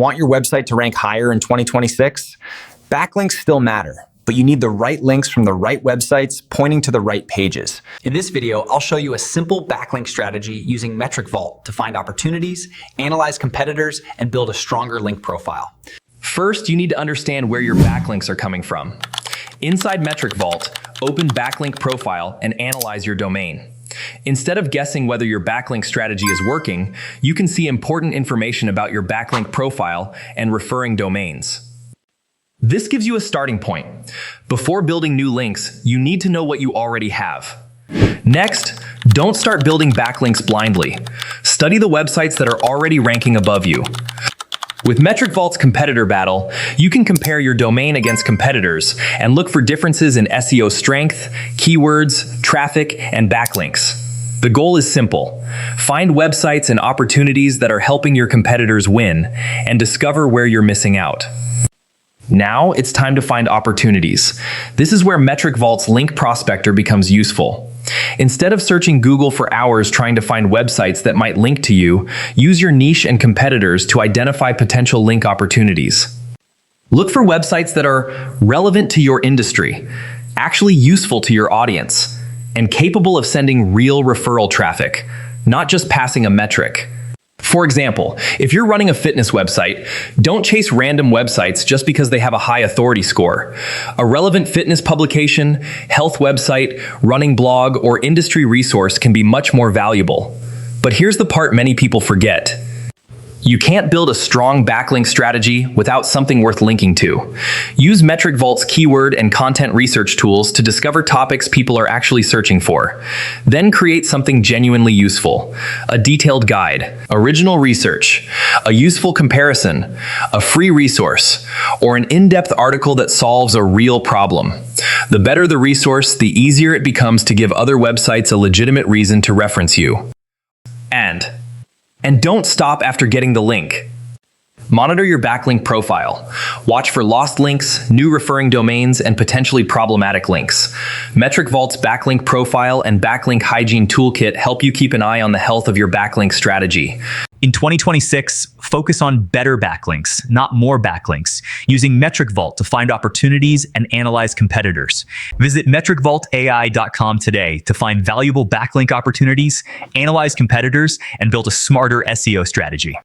Want your website to rank higher in 2026? Backlinks still matter, but you need the right links from the right websites pointing to the right pages. In this video, I'll show you a simple backlink strategy using MetricVault to find opportunities, analyze competitors, and build a stronger link profile. First, you need to understand where your backlinks are coming from. Inside MetricVault, open Backlink Profile and analyze your domain. Instead of guessing whether your backlink strategy is working, you can see important information about your backlink profile and referring domains. This gives you a starting point. Before building new links, you need to know what you already have. Next, don't start building backlinks blindly. Study the websites that are already ranking above you. With MetricVault's competitor battle, you can compare your domain against competitors and look for differences in SEO strength, keywords, traffic, and backlinks. The goal is simple. Find websites and opportunities that are helping your competitors win and discover where you're missing out. Now it's time to find opportunities. This is where MetricVault's link prospector becomes useful. Instead of searching Google for hours trying to find websites that might link to you, use your niche and competitors to identify potential link opportunities. Look for websites that are relevant to your industry, actually useful to your audience, and capable of sending real referral traffic, not just passing a metric. For example, if you're running a fitness website, don't chase random websites just because they have a high authority score. A relevant fitness publication, health website, running blog, or industry resource can be much more valuable. But here's the part many people forget. You can't build a strong backlink strategy without something worth linking to. Use MetricVault's keyword and content research tools to discover topics people are actually searching for. Then create something genuinely useful. A detailed guide, original research, a useful comparison, a free resource, or an in-depth article that solves a real problem. The better the resource, the easier it becomes to give other websites a legitimate reason to reference you. And don't stop after getting the link. Monitor your backlink profile. Watch for lost links, new referring domains, and potentially problematic links. MetricVault's Backlink Profile and Backlink Hygiene Toolkit help you keep an eye on the health of your backlink strategy. In 2026, focus on better backlinks, not more backlinks, using MetricVault to find opportunities and analyze competitors. Visit MetricVaultAI.com today to find valuable backlink opportunities, analyze competitors, and build a smarter SEO strategy.